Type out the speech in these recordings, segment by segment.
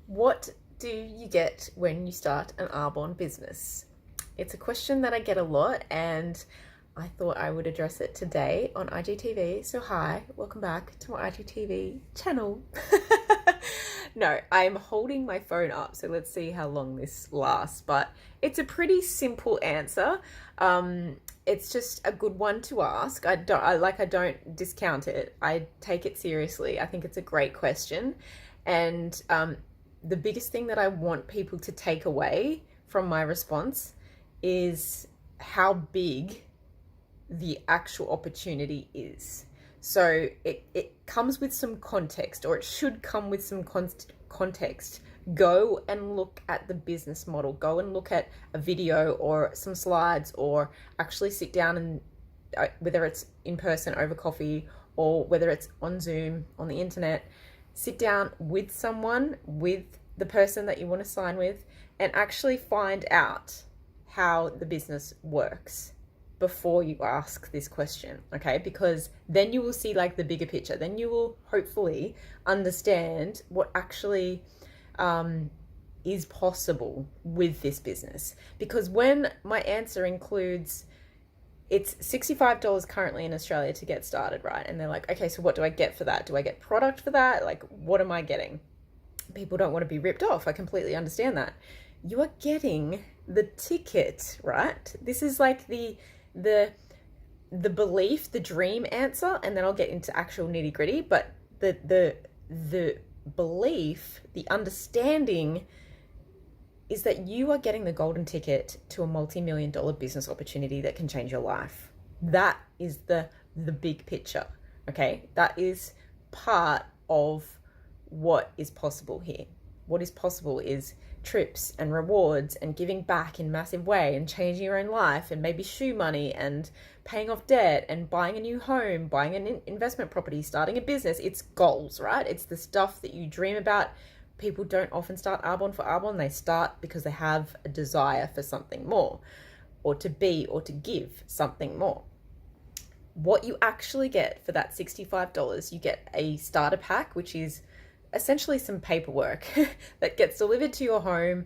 What do you get when you start an Arbonne business? It's a question that I get a lot, and I thought I would address it today on IGTV. So, hi, welcome back to my IGTV channel. No, I'm holding my phone up, so let's see how long this lasts. But it's a pretty simple answer. It's just a good one to ask. I don't discount it. I take it seriously. I think it's a great question, and the biggest thing that I want people to take away from my response is how big the actual opportunity is. So it comes with some context, or it should come with some context. Go and look at the business model. Go and look at a video or some slides, or actually sit down and whether it's in person over coffee or whether it's on Zoom, on the internet, sit down with someone, with the person that you want to sign with, and actually find out how the business works before you ask this question, okay? Because then you will see like the bigger picture. Then you will hopefully understand what actually is possible with this business. Because when my answer includes it's $65 currently in Australia to get started, right? And they're like, okay, so what do I get for that? Do I get product for that? Like, what am I getting? People don't want to be ripped off. I completely understand that. You are getting the ticket, right? This is like the belief, the dream answer, and then I'll get into actual nitty gritty. But the belief, the understanding is that you are getting the golden ticket to a multi-million-dollar business opportunity that can change your life. That is the big picture, okay? That is part of what is possible here. What is possible is trips and rewards and giving back in massive way and changing your own life, and maybe shoe money and paying off debt and buying a new home, buying an investment property, starting a business. It's goals, right? It's the stuff that you dream about. People don't often start Arbonne for Arbonne. They start because they have a desire for something more, or to be or to give something more. What you actually get for that $65, you get a starter pack, which is essentially some paperwork that gets delivered to your home,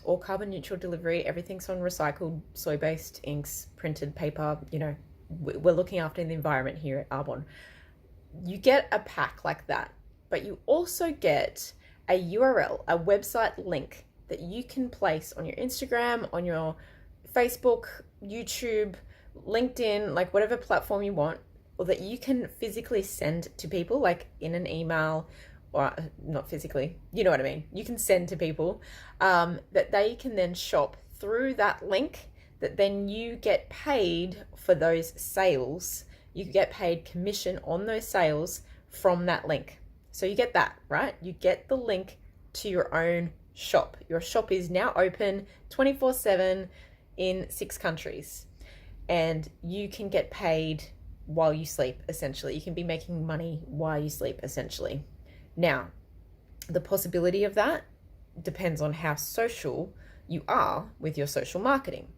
or carbon neutral delivery. Everything's on recycled soy-based inks, printed paper. You know, we're looking after the environment here at Arbonne. You get a pack like that, but you also get a URL, a website link that you can place on your Instagram, on your Facebook, YouTube, LinkedIn, like whatever platform you want, or that you can physically send to people, like in an email, or not physically, you know what I mean? You can send to people, that they can then shop through that link, that then you get paid for those sales. You get paid commission on those sales from that link. So you get that, right? You get the link to your own shop. Your shop is now open 24/7 in 6 countries, and you can get paid while you sleep, essentially. You can be making money while you sleep, essentially. Now, the possibility of that depends on how social you are with your social marketing.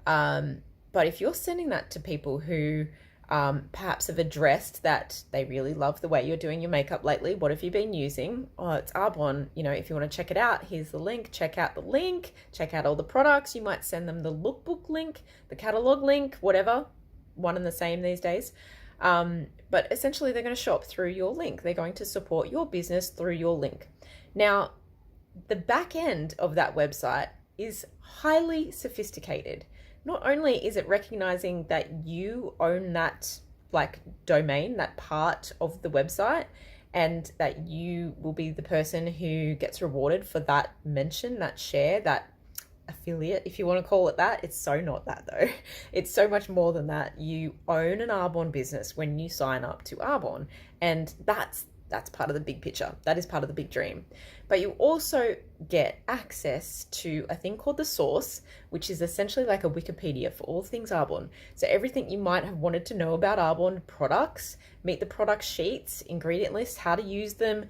But if you're sending that to people who perhaps have addressed that they really love the way you're doing your makeup lately, what have you been using? Oh, it's Arbonne. You know, if you want to check it out, here's the link. Check out the link. Check out all the products. You might send them the lookbook link, the catalog link, whatever. One and the same these days. But essentially, they're going to shop through your link. They're going to support your business through your link. Now, the back end of that website is highly sophisticated. Not only is it recognizing that you own that like domain, that part of the website, and that you will be the person who gets rewarded for that mention, that share, that affiliate, if you want to call it that. It's so not that though. It's so much more than that. You own an Arbonne business when you sign up to Arbonne, and that's part of the big picture. That is part of the big dream. But you also get access to a thing called The Source, which is essentially like a Wikipedia for all things Arbonne. So everything you might have wanted to know about Arbonne products, meet the product sheets, ingredient lists, how to use them,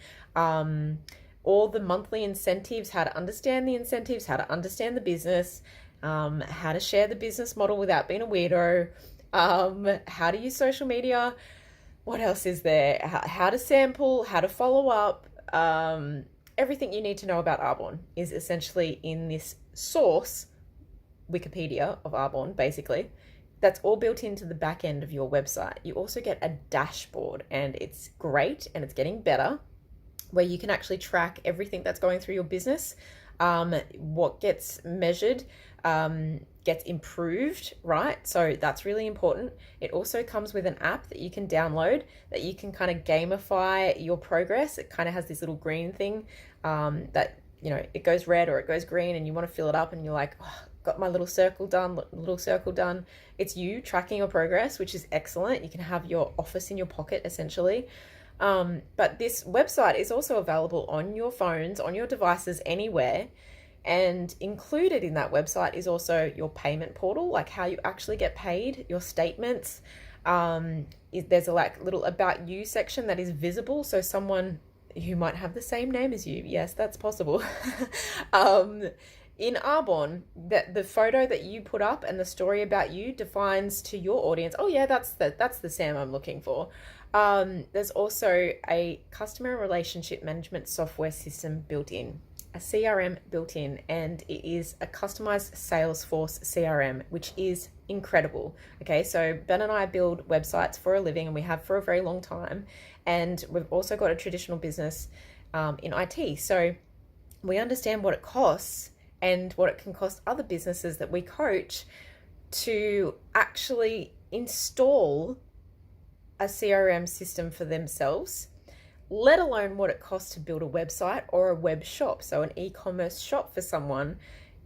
all the monthly incentives, how to understand the incentives, how to understand the business, how to share the business model without being a weirdo, how to use social media. What else is there? How to sample, how to follow up, everything you need to know about Arbonne is essentially in this source, Wikipedia of Arbonne, basically. That's all built into the back end of your website. You also get a dashboard, and it's great, and it's getting better, where you can actually track everything that's going through your business. What gets measured gets improved, right? So that's really important. It also comes with an app that you can download that you can kind of gamify your progress. It kind of has this little green thing that, you know, it goes red or it goes green, and you want to fill it up, and you're like, oh, got my little circle done. It's you tracking your progress, which is excellent. You can have your office in your pocket, essentially. But this website is also available on your phones, on your devices, anywhere. And included in that website is also your payment portal, like how you actually get paid, your statements. There's a little about you section that is visible. So someone who might have the same name as you, yes, that's possible. In Arbonne, that the photo that you put up and the story about you defines to your audience, oh yeah, that's the Sam I'm looking for. There's also a customer relationship management software system built in, a CRM built in, and it is a customized Salesforce CRM, which is incredible. Okay, so Ben and I build websites for a living, and we have for a very long time. And we've also got a traditional business in IT. So we understand what it costs and what it can cost other businesses that we coach to actually install a CRM system for themselves, let alone what it costs to build a website or a web shop. So an e-commerce shop for someone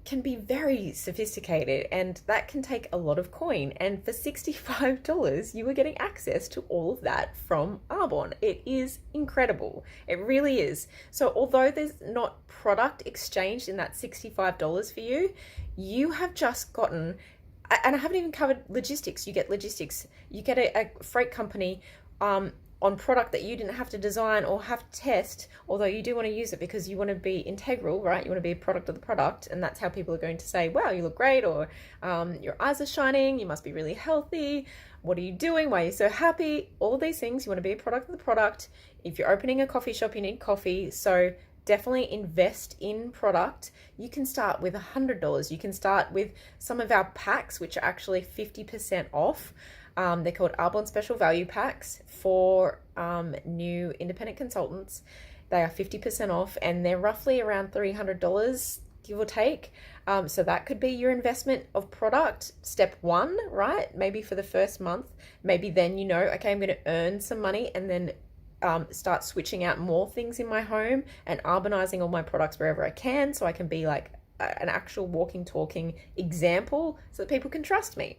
can be very sophisticated, and that can take a lot of coin. And for $65, you are getting access to all of that from Arbonne. It is incredible. It really is. So although there's not product exchanged in that $65 for you, you have just gotten, and I haven't even covered logistics. You get logistics. You get a freight company on product that you didn't have to design or have to test, although you do want to use it because you want to be integral, right? You want to be a product of the product, and that's how people are going to say, wow, you look great, or your eyes are shining, you must be really healthy, what are you doing, why are you so happy? All of these things, you want to be a product of the product. If you're opening a coffee shop, you need coffee, so definitely invest in product. You can start with $100. You can start with some of our packs, which are actually 50% off. They're called Arbonne Special Value Packs for new independent consultants. They are 50% off, and they're roughly around $300, give or take. So that could be your investment of product. Step one, right? Maybe for the first month. Maybe then you know, okay, I'm going to earn some money, and then start switching out more things in my home and Arbonizing all my products wherever I can, so I can be like an actual walking, talking example so that people can trust me.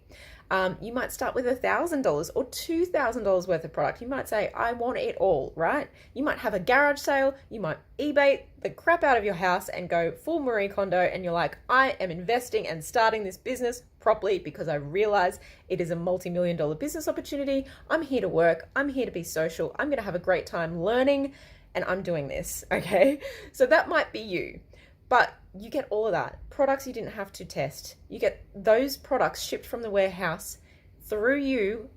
You might start with $1,000 or $2,000 worth of product. You might say, I want it all, right? You might have a garage sale. You might eBay the crap out of your house and go full Marie Kondo, and you're like, I am investing and starting this business properly because I realize it is a multi-million-dollar business opportunity. I'm here to work. I'm here to be social. I'm going to have a great time learning, and I'm doing this, okay? So that might be you. But you get all of that. Products you didn't have to test. You get those products shipped from the warehouse through you.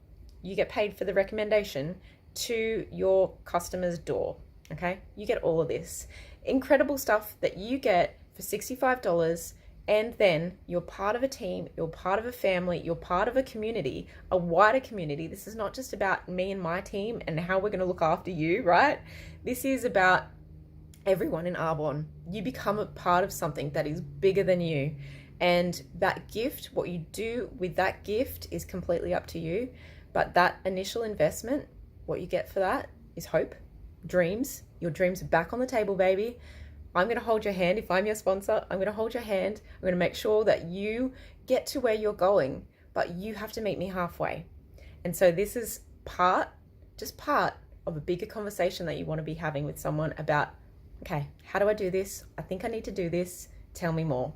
You get paid for the recommendation to your customer's door. Okay? You get all of this. Incredible stuff that you get for $65. And then you're part of a team, you're part of a family, you're part of a community, a wider community. This is not just about me and my team and how we're going to look after you, right? This is about everyone in Arbonne. You become a part of something that is bigger than you, and that gift, what you do with that gift, is completely up to you. But that initial investment, what you get for that is hope, dreams. Your dreams are back on the table, baby. I'm going to hold your hand. If I'm your sponsor, I'm going to hold your hand. I'm going to make sure that you get to where you're going, but you have to meet me halfway. And so this is just part of a bigger conversation that you want to be having with someone about, okay, how do I do this? I think I need to do this. Tell me more.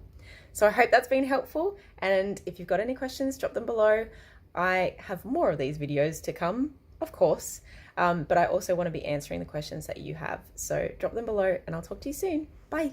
So I hope that's been helpful. And if you've got any questions, drop them below. I have more of these videos to come, of course, but I also want to be answering the questions that you have. So drop them below, and I'll talk to you soon. Bye.